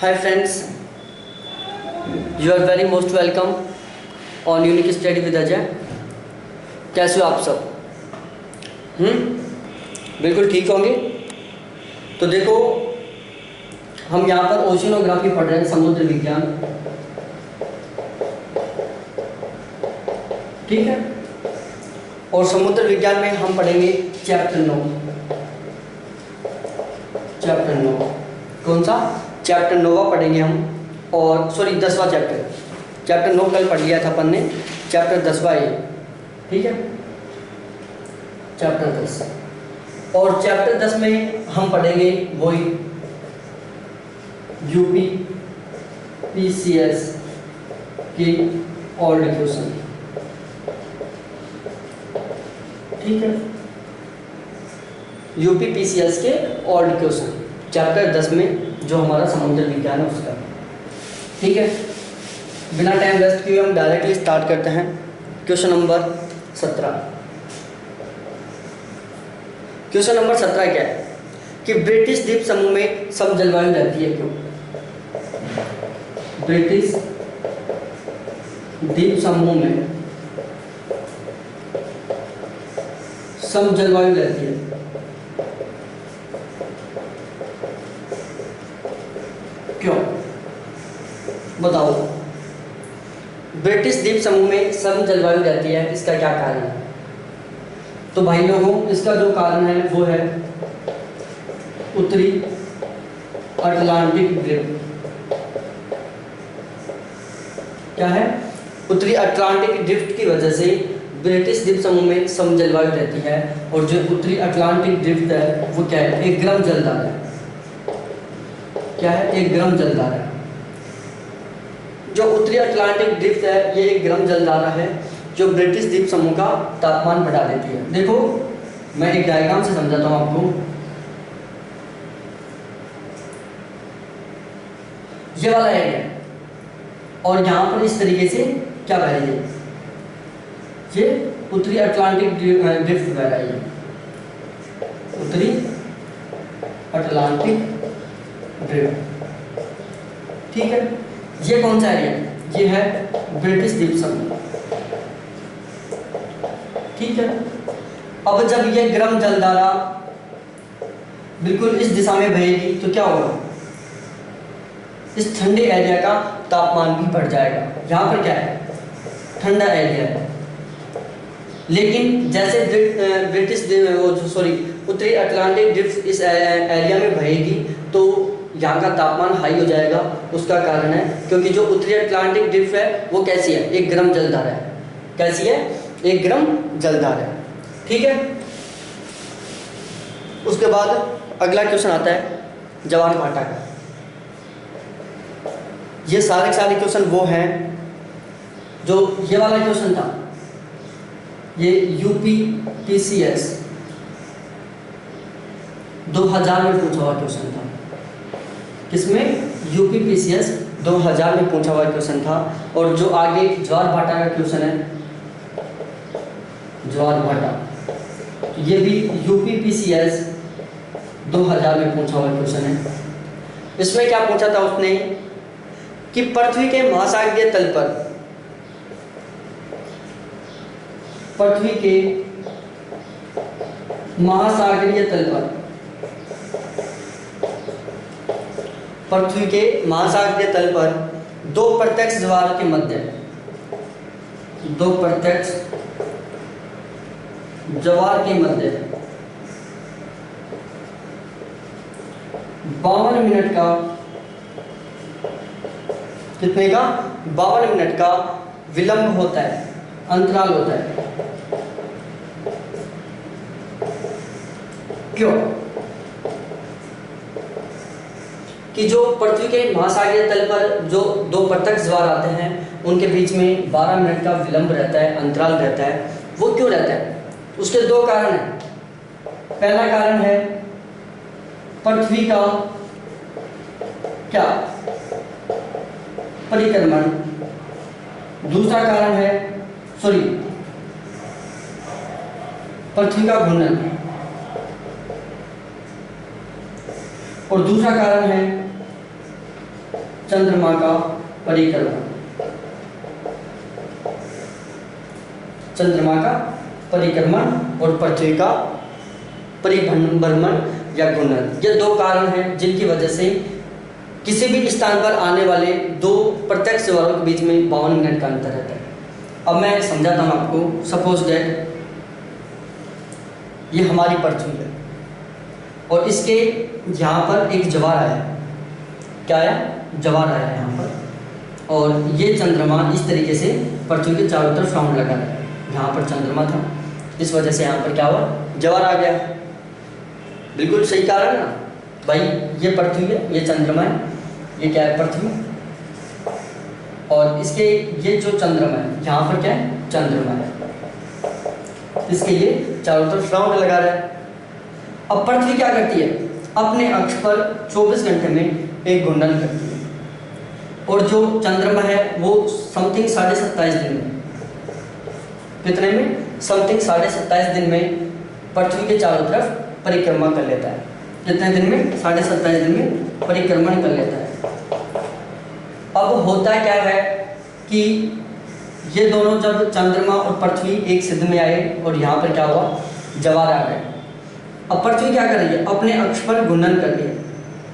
Hi friends, you are very most welcome on Unique Study with Ajay। कैसे हो आप सब? बिल्कुल ठीक होंगे। तो देखो, हम यहाँ पर ओशिनोग्राफी पढ़ रहे हैं, समुद्र विज्ञान। ठीक है, और समुद्र विज्ञान में हम पढ़ेंगे चैप्टर 9। चैप्टर 9 कौन सा? चैप्टर 9 पढ़ेंगे हम, और सॉरी 10वां चैप्टर। चैप्टर 9 कल पढ़ लिया था अपन ने, चैप्टर 10वां ये। ठीक है, चैप्टर 10। और चैप्टर 10 में हम पढ़ेंगे वही यूपी पीसीएस की ओल्ड क्वेश्चन। ठीक है, यूपी पीसीएस के ओल्ड क्वेश्चन चैप्टर 10 में, जो हमारा समुद्र विज्ञान है उसका। ठीक है, बिना टाइम वेस्ट किए हम डायरेक्टली स्टार्ट करते हैं। Question number 17। क्वेश्चन नंबर 17 क्या है कि ब्रिटिश द्वीप समूह में सम जलवायु रहती है क्यों? ब्रिटिश द्वीप समूह में सम जलवायु रहती है, क्यों? बताओ। ब्रिटिश द्वीप समूह में सम जलवायु रहती है, इसका क्या कारण है? तो भाई लोगों, इसका जो कारण है वो है उत्तरी अटलांटिक ड्रिफ्ट। क्या है? उत्तरी अटलांटिक ड्रिफ्ट की वजह से ब्रिटिश द्वीप समूह में सम जलवायु रहती है। और जो उत्तरी अटलांटिक ड्रिफ्ट है वो क्या है? एक गर्म जलधारा है। क्या है? एक गर्म जलधारा है। जो उत्तरी अटलांटिक ड्रिफ्ट है ये एक गर्म जलधारा है जो ब्रिटिश द्वीप समूह का तापमान बढ़ा देती है। देखो, मैं एक डायग्राम से समझाता हूँ आपको। ये वाला एरिया, और यहाँ पर इस तरीके से क्या बह रही है? ये उत्तरी अटलांटिक ड्रिफ्ट बह रही है, उत्तरी अटलांटिक ड्रिफ्ट। ठीक है, ये कौन सा एरिया? ये है ब्रिटिश द्वीप समूह। ठीक है, अब जब ये गर्म जलधारा बिल्कुल इस दिशा में बहेगी तो क्या होगा? इस ठंडे एरिया का तापमान भी बढ़ जाएगा। यहाँ पर क्या है? ठंडा एरिया है। लेकिन जैसे ब्रिटिश उत्तरी अटलांटिक ड्रिफ्ट इस एरिया में बहेगी तो यहाँ का तापमान हाई हो जाएगा। उसका कारण है क्योंकि जो उत्तरी अटलांटिक ड्रिफ्ट है वो कैसी है? एक गर्म जलधारा है। कैसी है? एक गर्म जलधारा है। ठीक है, उसके बाद अगला क्वेश्चन आता है जवार भाटा का। ये सारे क्वेश्चन वो हैं जो ये वाला क्वेश्चन था, ये यूपी पीसीएस 2000 में पूछा हुआ क्वेश्चन था। किसमें? यूपी पीसीएस 2000 में पूछा हुआ क्वेश्चन था। और जो आगे ज्वार भाटा का क्वेश्चन है, ज्वार भाटा, ये भी यूपी पीसीएस 2000 में पूछा हुआ क्वेश्चन है। इसमें क्या पूछा था उसने कि पृथ्वी के महासागरीय तल पर, पृथ्वी के महासागरीय तल पर, पृथ्वी के महासागरीय तल पर दो प्रत्यक्ष ज्वार के मध्य, दो प्रत्यक्ष ज्वार के मध्य 52 मिनट का, कितने का? 52 मिनट का विलंब होता है, अंतराल होता है। क्यों? कि जो पृथ्वी के महासागरीय तल पर जो दो प्रत्यक्ष ज्वार आते हैं उनके बीच में 12 मिनट का विलंब रहता है, अंतराल रहता है। वो क्यों रहता है? उसके दो कारण हैं। पहला कारण है पृथ्वी का क्या? परिक्रमण। दूसरा कारण है पृथ्वी का घूर्णन। और दूसरा कारण है चंद्रमा का परिक्रमण, चंद्रमा का परिक्रमण और पृथ्वी का परिभ्रमण या घूर्णन, ये दो कारण हैं जिनकी वजह से किसी भी स्थान पर आने वाले दो प्रत्यक्ष वालों के बीच में 52 मिनट का अंतर रहता है। अब मैं समझाता हूँ आपको। सपोज दैट ये हमारी पृथ्वी है और इसके यहाँ पर एक ज्वार आया है। क्या आया? ज्वार आया है यहाँ पर, और ये चंद्रमा इस तरीके से पृथ्वी के चारों तरफ राउंड लगा है। यहाँ पर चंद्रमा था, इस वजह से यहाँ पर क्या हुआ? ज्वार आ गया। बिल्कुल सही कारण ना भाई, ये पृथ्वी है, ये चंद्रमा है, ये क्या है? पृथ्वी। और इसके ये जो चंद्रमा है यहाँ पर क्या है? चंद्रमा है, इसके ये चारों तरफ राउंड लगा रहा है। अब पृथ्वी क्या करती है? अपने अक्ष पर 24 घंटे में एक घूर्णन करती है, और जो चंद्रमा है वो समथिंग 27.5 दिन में, कितने में? समथिंग 27.5 दिन में पृथ्वी के चारों तरफ परिक्रमा कर लेता है। कितने दिन में? 27.5 दिन में परिक्रमण कर लेता है। अब होता क्या है कि ये दोनों, जब चंद्रमा और पृथ्वी एक सिद्ध में आए और यहाँ पर क्या हुआ? ज्वार आ गए। अब पृथ्वी क्या कर रही है? अपने अक्ष पर घूर्णन कर रही है।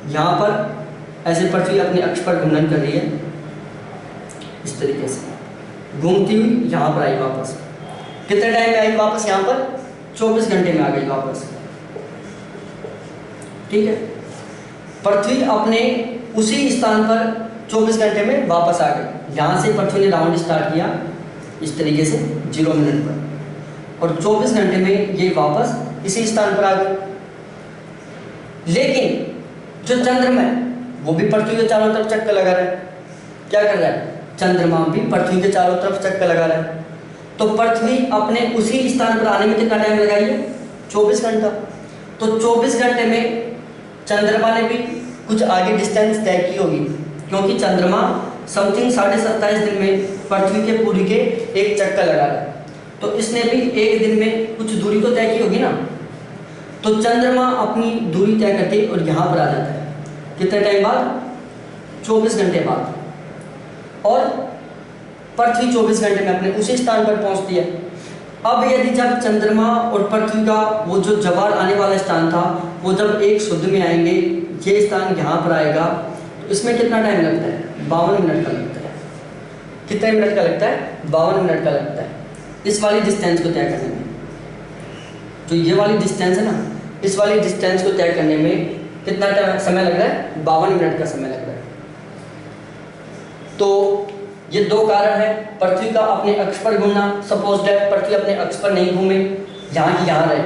यहाँ पर ऐसे पृथ्वी अपने अक्ष पर घूर्णन कर रही है, इस तरीके से घूमती हुई यहाँ पर आई वापस। कितने टाइम में आई वापस? यहाँ पर 24 घंटे में आ गई वापस। ठीक है, पृथ्वी अपने उसी स्थान पर 24 घंटे में वापस आ गई। यहाँ से पृथ्वी ने राउंड स्टार्ट किया इस तरीके से 0 मिनट पर, और 24 घंटे में ये वापस इसी स्थान पर आ गई। लेकिन जो चंद्रमा है वो भी पृथ्वी के चारों तरफ चक्कर लगा रहा है। क्या कर रहा है? चंद्रमा भी पृथ्वी के चारों तरफ चक्कर लगा रहा है। तो पृथ्वी अपने उसी स्थान पर आने में कितना टाइम लगाई है? 24 घंटा। तो 24 घंटे में चंद्रमा ने भी कुछ आगे डिस्टेंस तय की होगी, क्योंकि चंद्रमा समथिंग 27.5 दिन में पृथ्वी के पूरी के एक चक्कर लगा रहा है, तो इसने भी एक दिन में कुछ दूरी तो तय की होगी ना। तो चंद्रमा अपनी दूरी तय करके और यहाँ पर आ जाता है। कितने टाइम बाद? 24 घंटे बाद। और पृथ्वी 24 घंटे में अपने उसी स्थान पर पहुँचती है। अब यदि जब चंद्रमा और पृथ्वी का वो जो ज्वार आने वाला स्थान था, वो जब एक शुद्ध में आएंगे, ये स्थान यहाँ पर आएगा, तो इसमें कितना टाइम लगता है? 52 मिनट का लगता है। कितने मिनट का लगता है? 52 मिनट का लगता है इस वाली डिस्टेंस को तय करने में। जो ये वाली डिस्टेंस है ना, इस वाली डिस्टेंस को तय करने में कितना समय लग रहा है? 52 मिनट का समय लग रहा है। तो ये दो कारण है, पृथ्वी का अपने अक्ष पर घूमना। सपोज दैट पृथ्वी अपने अक्ष पर नहीं घूमे, यहाँ की यहाँ रहे,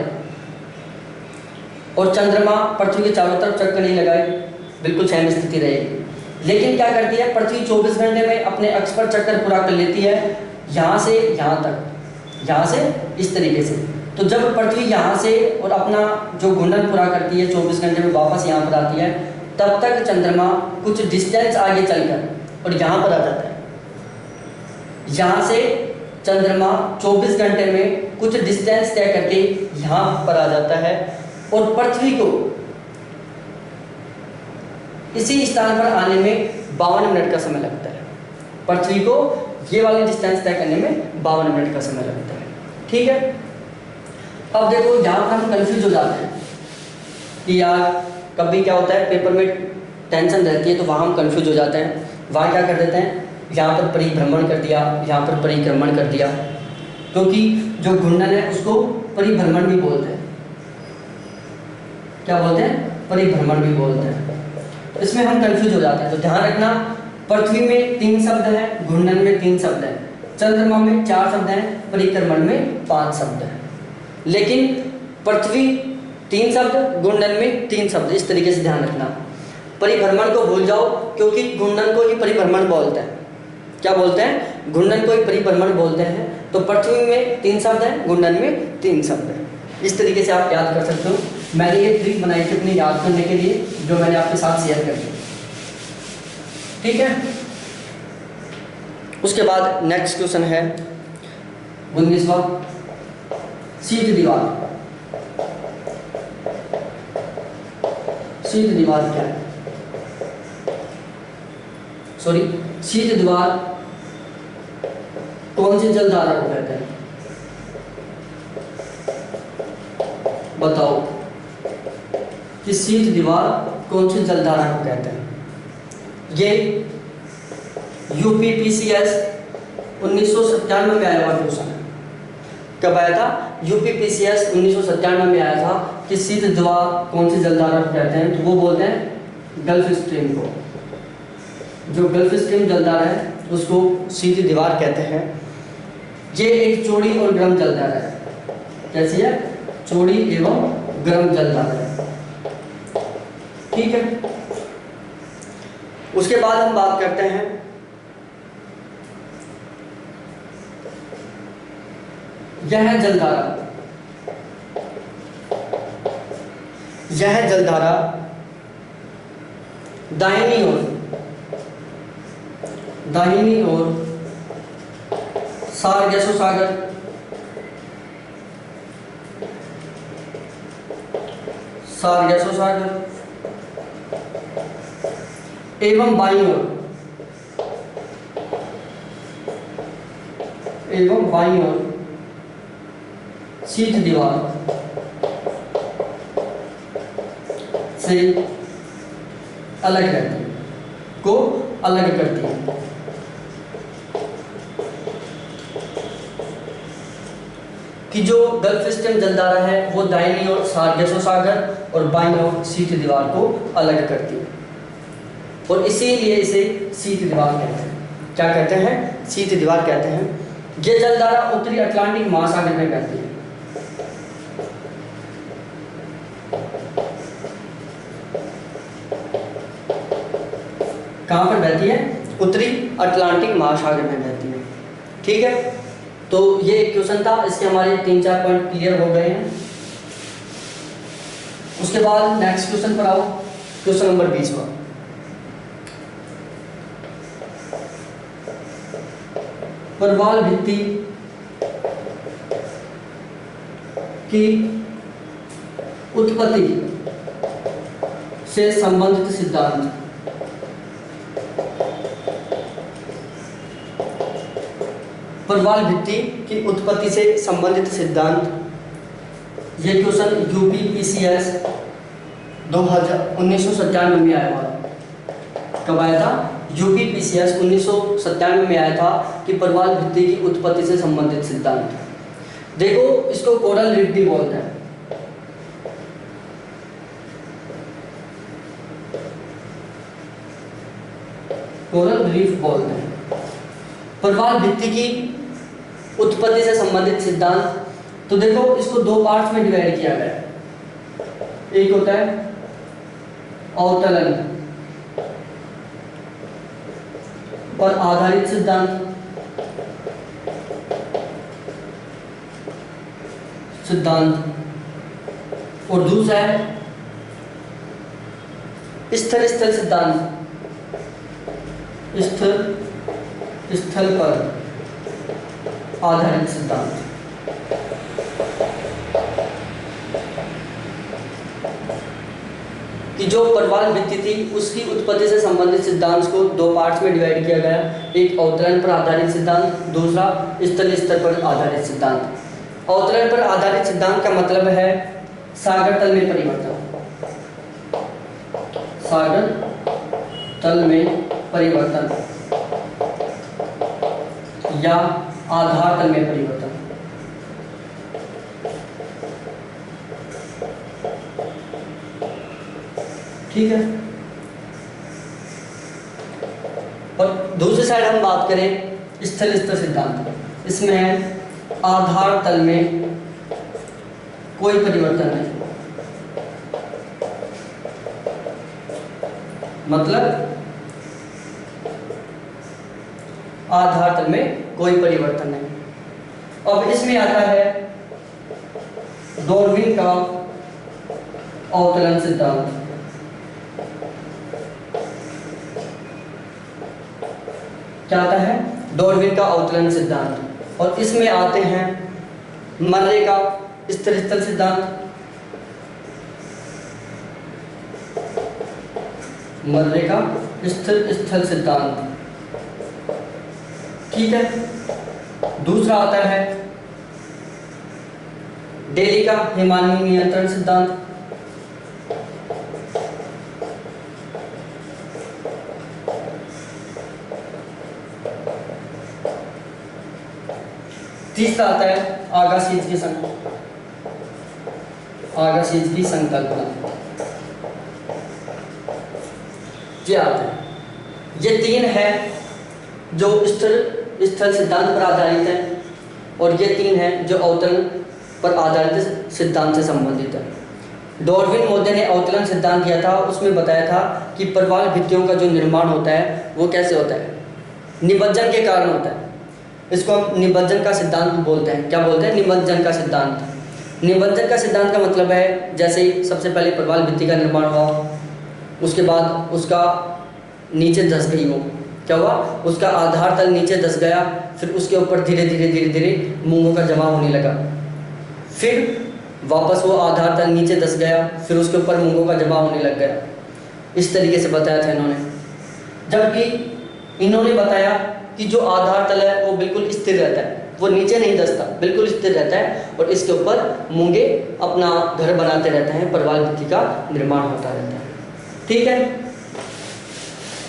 और चंद्रमा पृथ्वी के चारों तरफ चक्कर नहीं लगाए, बिल्कुल सेम स्थिति रहेगी। लेकिन क्या करती है? पृथ्वी 24 घंटे में अपने अक्ष पर चक्कर पूरा कर लेती है, यहाँ से यहाँ तक, यहाँ से इस तरीके से। तो जब पृथ्वी यहाँ से और अपना जो घूर्णन पूरा करती है 24 घंटे में वापस यहाँ पर आती है, तब तक चंद्रमा कुछ डिस्टेंस आगे चलकर और यहाँ पर आ जाता है। यहाँ से चंद्रमा 24 घंटे में कुछ डिस्टेंस तय करके यहाँ पर आ जाता है, और पृथ्वी को इसी स्थान पर आने में 52 मिनट का समय लगता है। पृथ्वी को ये वाली डिस्टेंस तय करने में 52 मिनट का समय लगता है। ठीक है, अब देखो यहाँ पर हम कंफ्यूज हो जाते हैं कि यार कभी क्या होता है, पेपर में टेंशन रहती है तो वहाँ हम कंफ्यूज हो जाते हैं। वहाँ क्या कर देते हैं? यहाँ पर परिभ्रमण कर दिया, यहाँ पर परिक्रमण कर दिया, क्योंकि जो घूर्णन है उसको परिभ्रमण भी बोलते हैं। क्या बोलते हैं? परिभ्रमण भी बोलते हैं। तो इसमें हम कंफ्यूज हो जाते हैं। तो ध्यान रखना, पृथ्वी में 3 शब्द हैं, घूर्णन में 3 शब्द हैं, चंद्रमा में 4 शब्द हैं, परिक्रमण में 5 शब्द हैं। लेकिन पृथ्वी 3 शब्द, घूर्णन में 3 शब्द, इस तरीके से ध्यान रखना। परिभ्रमण को भूल जाओ, क्योंकि घूर्णन को ही परिभ्रमण बोलते हैं। क्या बोलते हैं? घूर्णन को ही परिभ्रमण बोलते हैं। तो पृथ्वी में 3 शब्द हैं, घूर्णन में 3 शब्द हैं। इस तरीके से आप याद कर सकते हो। मैंने ये ट्रिक बनाई थी अपने याद करने के लिए, जो मैंने आपके साथ शेयर कर दी। ठीक है, उसके बाद नेक्स्ट क्वेश्चन है 19वां, शीत दीवार। शीत दीवार क्या है? सॉरी शीत दीवार कौन सी जलधारा को कहते हैं? बताओ कि शीत दीवार कौन सी जलधारा को कहते हैं? ये यूपीपीसीएस 1997 में आया हुआ क्वेश्चन है। कब आया था? यूपीपीसीएस 1997 में आया था कि शीत दीवार कौन सी जलधारा को कहते हैं, तो वो बोलते हैं गल्फ स्ट्रीम को। जो गल्फ स्ट्रीम जलधारा है उसको शीत दीवार कहते हैं। ये एक चौड़ी और गर्म जलधारा है। कैसी है? चौड़ी एवं गर्म जलधारा है। ठीक है, उसके बाद हम बात करते हैं यह जलधारा दाहिनी ओर सारगैसो सागर एवं बाईं ओर शीत दीवार से अलग रहती है, को अलग करती है। कि जो गल्फ स्ट्रीम जलधारा है वो दाहिनी ओर सारगैसो सागर और बाईं ओर शीत दीवार को अलग करती है, और इसीलिए इसे शीत दीवार कहते हैं। क्या कहते हैं? शीत दीवार कहते हैं। ये जलधारा उत्तरी अटलांटिक महासागर में बहती है। कहाँ पर बहती है? उत्तरी अटलांटिक महासागर में बहती है। ठीक है, तो ये एक क्वेश्चन था, इसके हमारे 3-4 पॉइंट क्लियर हो गए हैं। उसके बाद नेक्स्ट क्वेश्चन पर आओ, क्वेश्चन नंबर 20। प्रवाल भित्ति की उत्पत्ति से संबंधित सिद्धांत। प्रवाल भित्ति की उत्पत्ति से संबंधित सिद्धांत। ये क्वेश्चन यूपीपीसीएस 1997 में आया हुआ। कब आया था? यूपीपीसीएस 1997 में आया था कि प्रवाल भित्ति की उत्पत्ति से संबंधित सिद्धांत। देखो, इसको कोरल रीफ भी बोलते हैं। कोरल रीफ बोलते हैं। प्रवाल भित्ति की उत्पत्ति से संबंधित सिद्धांत। तो देखो, इसको 2 पार्ट्स में डिवाइड किया गया है। एक होता है अवतलन पर आधारित सिद्धांत और दूसरा है स्थल सिद्धांत। स्थल पर आधारित सिद्धांत। कि जो प्रवाल भित्ति थी उसकी उत्पत्ति से संबंधित सिद्धांत को 2 पार्ट्स में डिवाइड किया गया। एक अवतरण पर आधारित सिद्धांत, दूसरा स्थल पर आधारित सिद्धांत। अवतरण पर आधारित सिद्धांत का मतलब है सागर तल में परिवर्तन। सागर तल में परिवर्तन या आधार तल में परिवर्तन। ठीक है, और दूसरी साइड हम बात करें स्थल सिद्धांत। इसमें है आधार तल में कोई परिवर्तन नहीं। मतलब आधार तल में कोई परिवर्तन नहीं। अब इसमें आता है डार्विन का अवतरण सिद्धांत। क्या आता है? डार्विन का अवतरण सिद्धांत। और इसमें आते हैं मर्रे का स्थल सिद्धांत, मर्रे का स्थल सिद्धांत ठीक है। दूसरा आता है डेली का हिमालयन नियंत्रण सिद्धांत। तीसरा आता है आगासीज की संकल्पना। ये आते हैं, ये तीन है जो स्थल सिद्धांत पर आधारित है, और ये तीन है जो अवतरण पर आधारित सिद्धांत से संबंधित है। डार्विन मोदे ने अवतरण सिद्धांत दिया था, उसमें बताया था कि प्रवाल भित्तियों का जो निर्माण होता है वो कैसे होता है, निमज्जन के कारण होता है। इसको हम निमज्जन का सिद्धांत बोलते हैं। क्या बोलते हैं? निमज्जन का सिद्धांत। निमज्जन का सिद्धांत का मतलब है, जैसे सबसे पहले प्रवाल भित्ति का निर्माण हुआ, उसके बाद उसका नीचे धंस गई, वो क्या हुआ, उसका आधार तल नीचे धंस गया, फिर उसके ऊपर धीरे धीरे मूंगों का जमा होने लगा, फिर वापस वो आधार तल नीचे धंस गया, फिर उसके ऊपर मूंगों का जमा होने लग गया। इस तरीके से बताया था इन्होंने। जबकि इन्होंने बताया कि जो आधार तल है वो बिल्कुल स्थिर रहता है, वो नीचे नहीं धंसता, बिल्कुल स्थिर रहता है, और इसके ऊपर मूंगे अपना घर बनाते रहते हैं, प्रवाल भित्ति का निर्माण होता रहता है। ठीक है,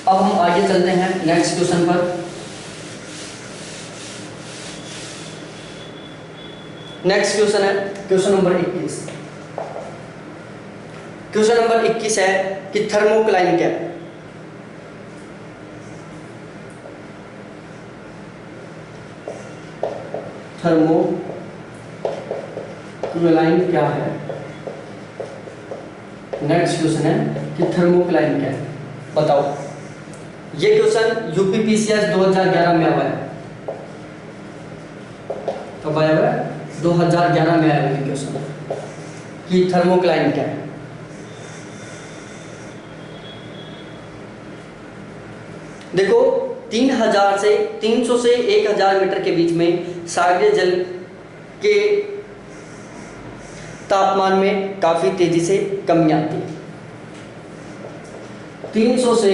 अब हम आगे चलते हैं नेक्स्ट क्वेश्चन पर। नेक्स्ट क्वेश्चन है क्वेश्चन नंबर 21। क्वेश्चन नंबर 21 है कि थर्मोक्लाइन क्या है। थर्मोक्लाइन क्या है? नेक्स्ट क्वेश्चन है कि थर्मोक्लाइन क्या है, बताओ। ये क्वेश्चन यूपीपीसीएस 2011 में आया है। कब आया हुआ है? 2011 में आया हुआ है क्वेश्चन कि थर्मोक्लाइन क्या है। देखो, 3000 से 300 से 1000 मीटर के बीच में सागरीय जल के तापमान में काफी तेजी से कमी आती है। 300 से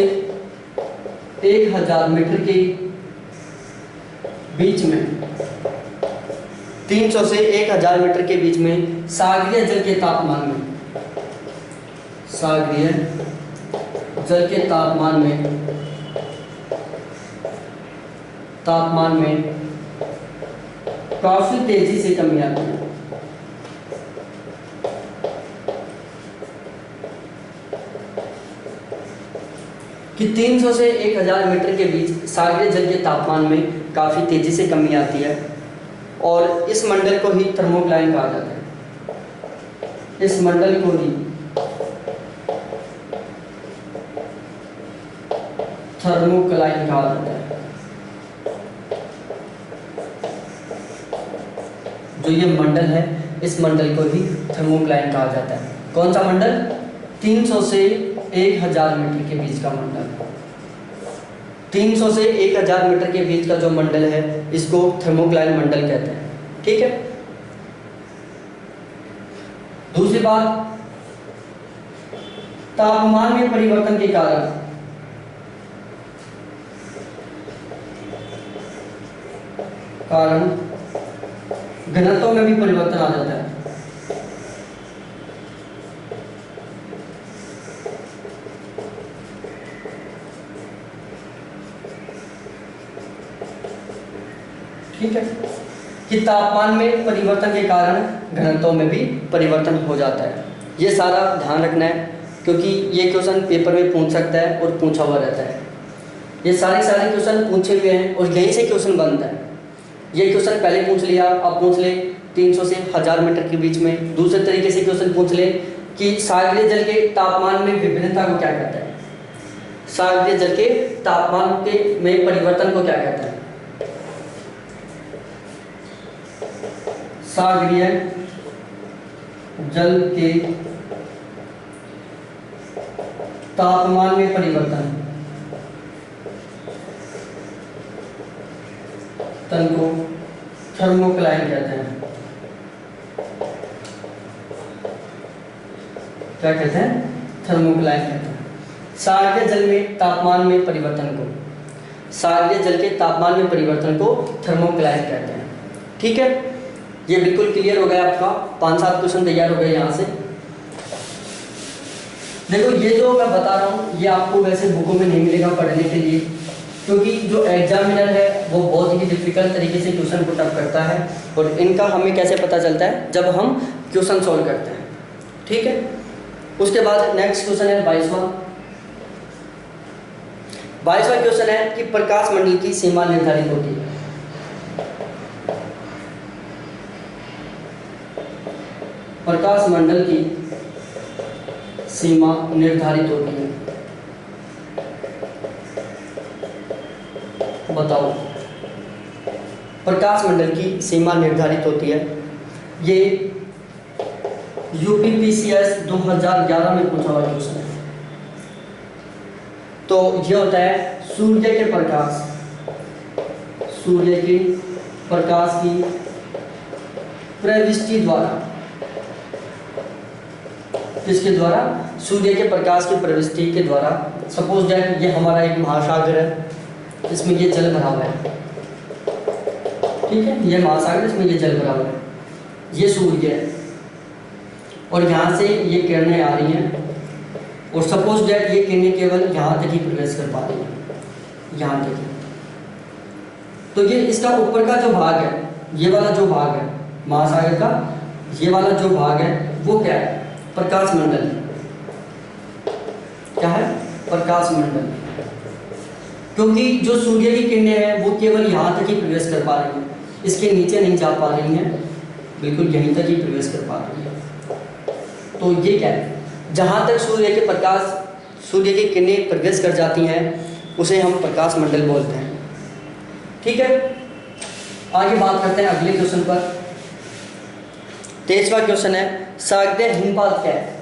1000 मीटर के बीच में 300 से 1000 मीटर के बीच में सागरीय जल के तापमान में काफी तेजी से कमी आती है। कि 300 से 1000 मीटर के बीच सागरीय जल के तापमान में काफी तेजी से कमी आती है, और इस मंडल को ही थर्मोक्लाइन कहा जाता है। इस मंडल को ही थर्मोक्लाइन कहा जाता है। जो ये मंडल है, इस मंडल को ही थर्मोक्लाइन कहा जाता है। कौन सा मंडल? 300 से 1000 मीटर के बीच का मंडल। 300 से 1000 मीटर के बीच का जो मंडल है, इसको थर्मोक्लाइन मंडल कहते हैं। ठीक है। दूसरी बात, तापमान में परिवर्तन के कारण घनत्व में भी परिवर्तन आ जाता है। ठीक है, कि तापमान में परिवर्तन के कारण घनत्व में भी परिवर्तन हो जाता है। ये सारा ध्यान रखना है, क्योंकि ये क्वेश्चन पेपर में पूछ सकता है और पूछा हुआ रहता है। ये सारे क्वेश्चन पूछे हुए हैं और यहीं से क्वेश्चन बनता है। ये क्वेश्चन पहले पूछ लिया, अब पूछ ले 300 से 1000 मीटर के बीच में। दूसरे तरीके से क्वेश्चन पूछ ले कि सागरीय जल के तापमान में विभिन्नता को क्या कहता है, सागरीय जल के तापमान के में परिवर्तन को क्या कहता है। सागरीय जल के तापमान में परिवर्तन तन को थर्मोक्लाइन कहते हैं। क्या कहते हैं? थर्मोक्लाइन कहते हैं। सागरीय जल में तापमान में परिवर्तन को। सागरीय जल के तापमान में परिवर्तन को थर्मोक्लाइज कहते हैं। ठीक है, ये बिल्कुल क्लियर हो गया आपका। 5-7 क्वेश्चन तैयार हो गए यहाँ से। देखो ये जो मैं बता रहा हूँ ये आपको वैसे बुकों में नहीं मिलेगा पढ़ने के लिए, क्योंकि जो एग्जामिनर है वो बहुत ही डिफिकल्ट तरीके से क्वेश्चन पुट अप करता है, और इनका हमें कैसे पता चलता है, जब हम क्वेश्चन सॉल्व करते हैं। ठीक है, उसके बाद नेक्स्ट क्वेश्चन है 22वां क्वेश्चन है कि प्रकाश मंडल की सीमा निर्धारित होती है। प्रकाश मंडल की सीमा निर्धारित होती है, बताओ। प्रकाश मंडल की सीमा निर्धारित होती है, ये यूपीपीसीएस 2011 में पूछा हुआ क्वेश्चन है। तो ये होता है सूर्य के प्रकाश की प्रविष्टि द्वारा, किसके द्वारा, सूर्य के प्रकाश की प्रविष्टि के द्वारा। सपोज दैट ये हमारा एक महासागर है, इसमें ये जल भरा हुआ है। ठीक है, ये महासागर, इसमें ये जल भरा हुआ है, ये सूर्य है, और यहाँ से ये किरणें आ रही हैं, और सपोज दैट ये किरणें केवल यहाँ तक ही प्रवेश कर पा रही हैं, यहाँ तक ही। तो ये इसका ऊपर का जो भाग है, ये वाला जो भाग है महासागर का, ये वाला जो भाग है वो क्या है, प्रकाश मंडल। क्या है, प्रकाश मंडल। क्योंकि जो सूर्य की किरणें हैं वो केवल यहाँ तक ही प्रवेश कर पा रही हैं, इसके नीचे नहीं जा पा रही हैं, बिल्कुल यहीं तक ही प्रवेश कर पा रही हैं। तो ये क्या है, जहाँ तक सूर्य की किरणें प्रवेश कर जाती हैं उसे हम प्रकाश मंडल बोलते हैं। ठीक है, आगे बात करते हैं अगले क्वेश्चन पर। 23वां क्वेश्चन है सागरीय हिमपात क्या है।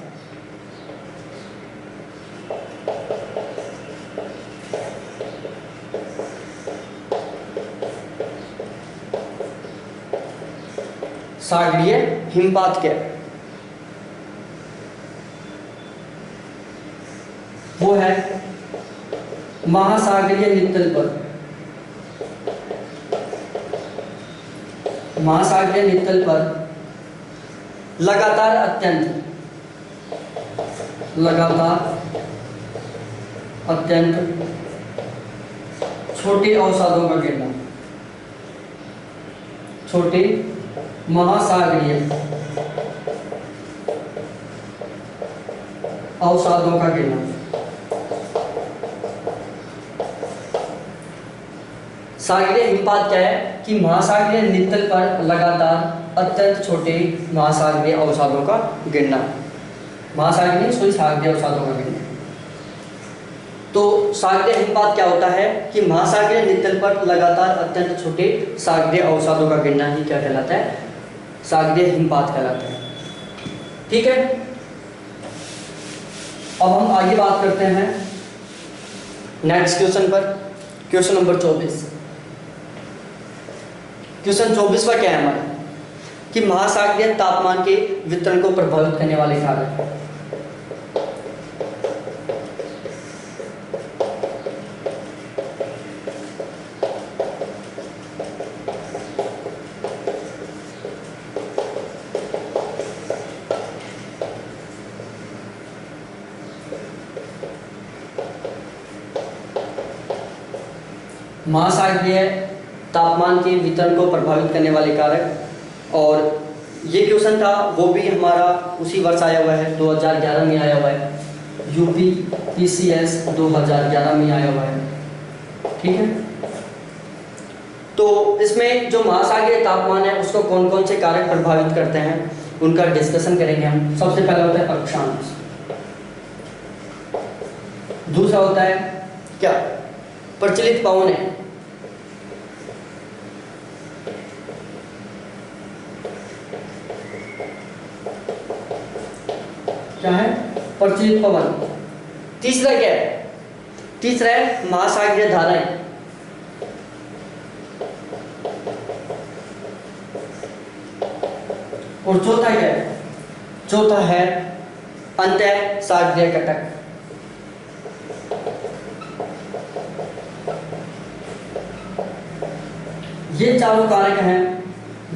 सागरीय हिमपात क्या है, वो है महासागरीय नितल पर लगातार अत्यंत छोटे अवसादों का गिरना, छोटे महासागरीय अवसादों का गिरना। सागरीय हिमपात क्या है कि महासागरीय नितल पर लगातार अत्यंत छोटे महासागरीय अवसादों का गिरना, सागरीय अवसादों का गिरना। तो सागरीय हिमपात क्या होता है कि महासागरीय नितल पर लगातार अत्यंत छोटे सागरीय अवसादों का गिरना ही क्या कहलाता है, सागरीय हिमपात कहलाता है। ठीक है, अब हम आगे बात करते हैं नेक्स्ट क्वेश्चन पर। Question number 24। क्वेश्चन 24वां क्या है हमारा कि महासागरीय तापमान के वितरण को प्रभावित करने वाले कारक। महासागरीय तापमान के वितरण को प्रभावित करने वाले कारक, और ये क्वेश्चन था वो भी हमारा उसी वर्ष आया हुआ है, 2011 में आया हुआ है, यूपीपीसीएस 2011 में आया हुआ है। ठीक है, तो इसमें जो महासागरीय तापमान है उसको कौन कौन से कारक प्रभावित करते हैं उनका डिस्कशन करेंगे हम। सबसे पहला होता है अक्षांश, दूसरा होता है क्या, प्रचलित पवन है, क्या है, प्रचलित पवन। तीसरा क्या है, तीसरा है महासागरीय धाराएं, और चौथा क्या है, चौथा है अंतः सागरीय कटक। ये चारों कारक हैं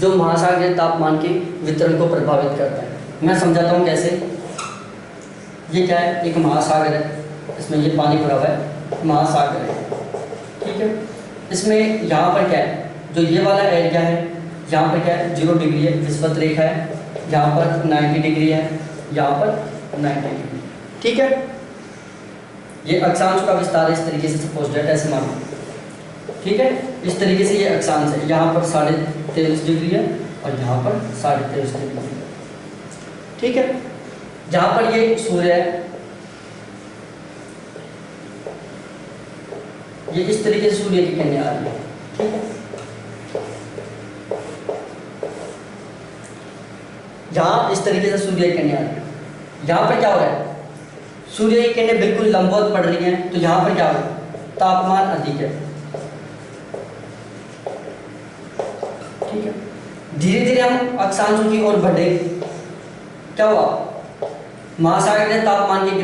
जो महासागरीय तापमान के वितरण को प्रभावित करते हैं। मैं समझाता हूँ कैसे। ये क्या है, एक महासागर है, इसमें ये पानी भरा हुआ है, महासागर है, ठीक है। इसमें यहाँ पर क्या है, जो ये वाला एरिया है, यहाँ पर क्या है 0 डिग्री है, विषुवत रेखा है, यहाँ पर 90 डिग्री है, यहाँ पर 90 डिग्री, ठीक है। ये अक्षांश का विस्तार है, इस तरीके से सपोज दैट ऐसे मानो, ठीक है। इस तरीके से ये अक्षांश है, यहाँ पर 23.5 डिग्री है और यहाँ पर 23.5 डिग्री है, ठीक है। जहाँ पर ये सूर्य है, ये इस तरीके से सूर्य की किरणें आ रही है, ठीक है। यहाँ इस तरीके से सूर्य की किरणें आ रही है, यहाँ पर क्या हो रहा है, सूर्य की किरणें बिल्कुल लंबवत पड़ रही हैं, तो यहाँ पर क्या हो रहा है, तापमान अधिक है, ठीक है। धीरे धीरे हम अक्षांशों की ओर बढ़े, क्या हुआ, महासागरीय तापमान में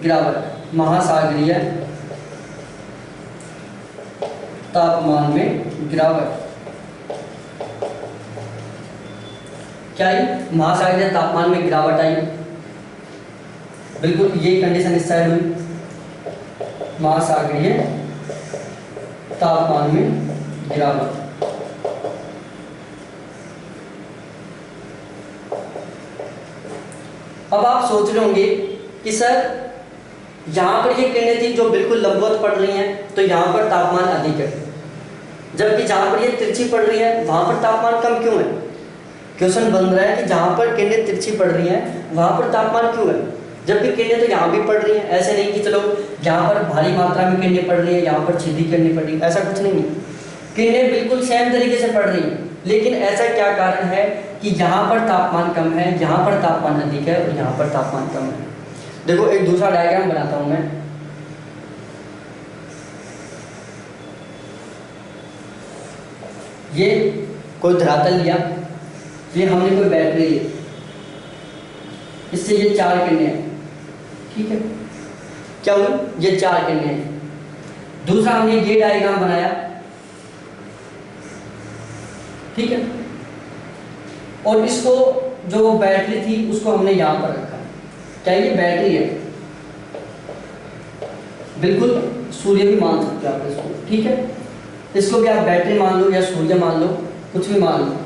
गिरावट, महासागरीय तापमान में गिरावट, क्या आई, महासागरीय तापमान में गिरावट आई, बिल्कुल ये कंडीशन इस साइड हुई, महासागरीय तापमान में गिरावट। अब आप सोच रहे होंगे कि सर यहाँ पर ये किरणें थी जो बिल्कुल लंबवत पड़ रही हैं, तो यहाँ पर तापमान अधिक है, जबकि जहाँ पर ये तिरछी पड़ रही है वहाँ पर तापमान कम क्यों है। क्वेश्चन बन रहा है कि जहाँ पर किरणें तिरछी पड़ रही हैं वहाँ पर तापमान क्यों है, जबकि किरणें तो यहाँ भी पड़ रही हैं। ऐसे नहीं कि चलो यहाँ पर भारी मात्रा में किरणें पड़ रही है, यहाँ पर सीधी किरणें पड़ रही है, ऐसा कुछ नहीं है। किरणें बिल्कुल सेम तरीके से पड़ रही हैं, लेकिन ऐसा क्या कारण है कि यहाँ पर तापमान कम है, यहाँ पर तापमान अधिक है और यहाँ पर तापमान कम है। देखो एक दूसरा डायग्राम बनाता हूं मैं। ये कोई धरातल लिया, ये हमने कोई बैटरी ली, इससे ये 4 किरणें हैं, ठीक है। क्या हुई, ये 4 किरणें हैं। दूसरा हमने ये डायग्राम बनाया, ठीक है, और इसको जो बैटरी थी उसको हमने यहां पर रखा। क्या ये बैटरी है, बिल्कुल सूर्य भी मान सकते हो आप इसको, ठीक है। इसको भी आप बैटरी मान लो या सूर्य मान लो, कुछ भी मान लो।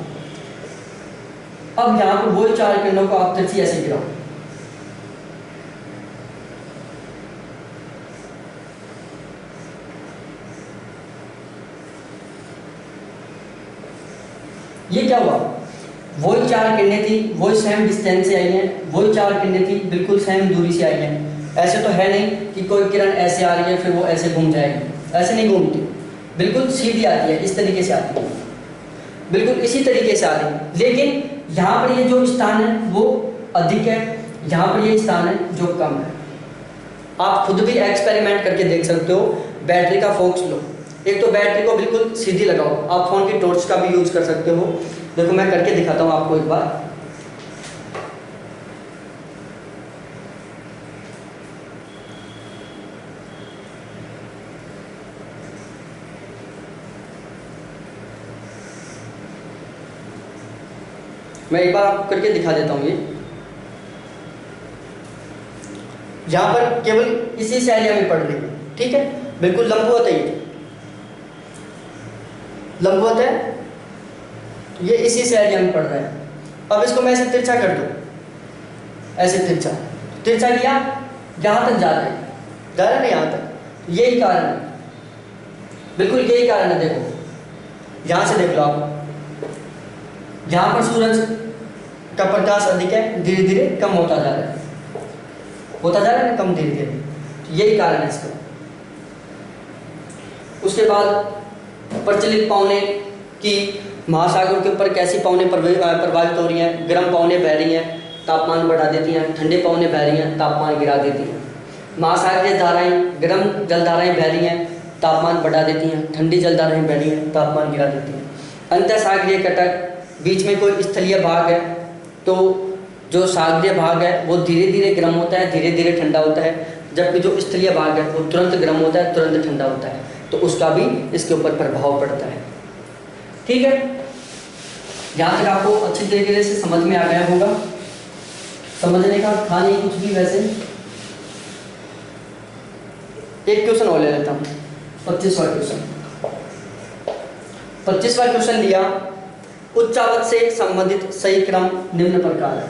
अब यहाँ पर वो 4 किरणों को आप तिरछी ऐसे गिराओ, ये क्या हुआ, वही 4 किरणें थी, वही सेम डिस्टेंस से आई हैं, वही 4 किरणें थी, बिल्कुल सेम दूरी से आई हैं। ऐसे तो है नहीं कि कोई किरण ऐसे आ रही है फिर वो ऐसे घूम जाएगी, ऐसे नहीं घूमती, बिल्कुल सीधी आती है, इस तरीके से आती है, बिल्कुल इसी तरीके से आ रही है। लेकिन यहाँ पर ये जो स्थान है वो अधिक है, यहाँ पर ये स्थान है जो कम है। आप खुद भी एक्सपेरिमेंट करके देख सकते हो। बैटरी का फोकस लो, एक तो बैटरी को बिल्कुल सीधी लगाओ, आप फोन की टॉर्च का भी यूज कर सकते हो। देखो मैं करके दिखाता हूँ आपको एक बार। मैं एक बार आपको करके दिखा देता हूँ। ये यहाँ पर केवल इसी से एरिया में पड़ रही है, ठीक है, बिल्कुल लंबवत है, ये लंबवत है, ये इसी से एरिया में पड़ रहा है। अब इसको मैं ऐसे तिरछा कर दूं, ऐसे तिरछा तिरछा किया, यहाँ तक जा रहा है, जा रहा है ना यहाँ तक। यही कारण है, बिल्कुल यही कारण है। देखो यहाँ से देख लो आप, यहाँ पर सूरज का प्रकाश अधिक है, धीरे धीरे कम होता जा रहा है, होता जा रहा है ना कम धीरे धीरे, यही कारण है इसका। उसके बाद प्रचलित पवने की महासागर के ऊपर कैसी पवने प्रभावित हो रही हैं। गर्म पवने बह रही हैं, तापमान बढ़ा देती हैं, ठंडे पवने बह रही हैं, तापमान गिरा देती हैं। महासागरीय धाराएं, गर्म जलधाराएं बह रही हैं, तापमान बढ़ा देती हैं, ठंडी जलधाराएं बह रही हैं, तापमान गिरा देती हैं। अंतःसागरीय कटक, बीच में कोई स्थलीय भाग है, तो जो सागरीय भाग है वो धीरे धीरे गर्म होता है, धीरे धीरे ठंडा होता है, जबकि जो स्थलीय भाग है वो तुरंत गर्म होता है, तुरंत ठंडा होता है, तो उसका भी इसके ऊपर प्रभाव पड़ता है। ठीक है, यहाँ तक आपको अच्छी तरीके से समझ में आ गया होगा। समझने का था नहीं कुछ भी वैसे। एक क्वेश्चन और ले लेता हूँ, 25वां क्वेश्चन। 25वां क्वेश्चन लिया, उच्चावत से संबंधित सही क्रम निम्न प्रकार है।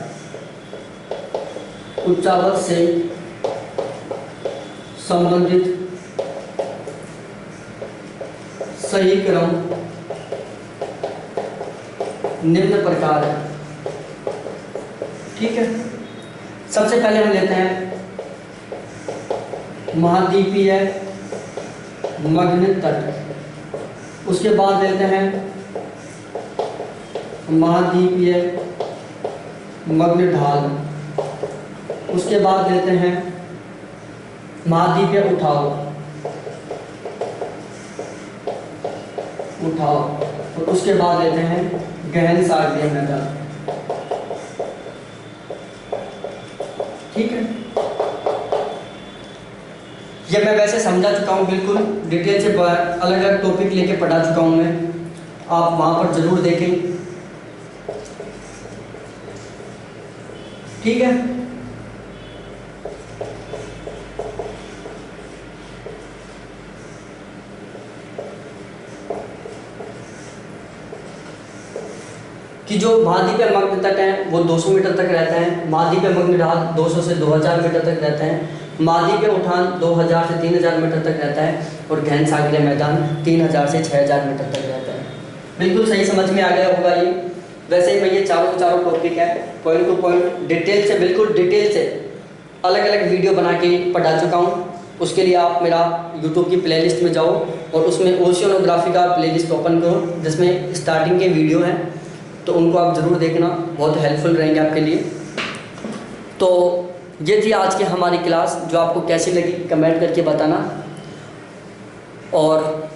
उच्चावत से संबंधित सही क्रम निम्न प्रकार है। ठीक है, सबसे पहले हम लेते हैं महाद्वीपीय मग्न तट, उसके बाद लेते हैं महाद्वीपीय मग्न ढाल, उसके बाद लेते हैं महाद्वीपीय उठाव और उसके बाद लेते हैं गहन सागरीय मैदान। ठीक है, ये मैं वैसे समझा चुका हूँ, बिल्कुल डिटेल से अलग अलग टॉपिक लेके पढ़ा चुका हूँ मैं, आप वहाँ पर जरूर देखें। ठीक है, कि जो महाद्वीपीय मग्न तट है वो 200 मीटर तक रहता है, महाद्वीपीय मग्न ढाल 200 से 2000 मीटर तक रहता है, महाद्वीपीय उठान 2000 से 3000 मीटर तक रहता है और गहन सागरीय मैदान 3000 से 6000 मीटर तक रहता है। बिल्कुल सही समझ में आ गया होगा ये। वैसे ही मैं ये चारों टॉपिक है पॉइंट टू पॉइंट डिटेल से, बिल्कुल डिटेल से अलग अलग वीडियो बना के पढ़ा चुका हूँ। उसके लिए आप मेरा यूट्यूब की प्लेलिस्ट में जाओ और उसमें ओशियोनोग्राफी का प्लेलिस्ट ओपन करो जिसमें स्टार्टिंग के वीडियो हैं, तो उनको आप ज़रूर देखना, बहुत हेल्पफुल रहेंगे आपके लिए। तो ये थी आज की हमारी क्लास, जो आपको कैसी लगी कमेंट करके बताना। और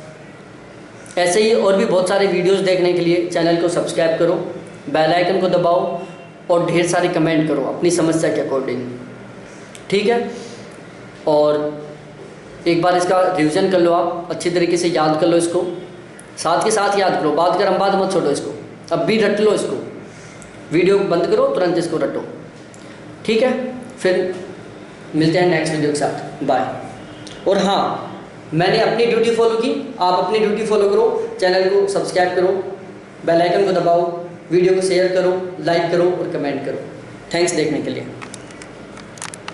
ऐसे ही और भी बहुत सारे वीडियोस देखने के लिए चैनल को सब्सक्राइब करो, बेल आइकन को दबाओ और ढेर सारे कमेंट करो अपनी समस्या के अकॉर्डिंग। ठीक है, और एक बार इसका रिवीजन कर लो, आप अच्छी तरीके से याद कर लो इसको, साथ के साथ याद करो, बात मत छोड़ो इसको, अब भी रट लो इसको, वीडियो बंद करो तुरंत इसको रटो। ठीक है, फिर मिलते हैं नेक्स्ट वीडियो के साथ, बाय। और हाँ, मैंने अपनी ड्यूटी फॉलो की, आप अपनी ड्यूटी फॉलो करो, चैनल को सब्सक्राइब करो, बेल आइकन को दबाओ, वीडियो को शेयर करो, लाइक करो और कमेंट करो। थैंक्स देखने के लिए।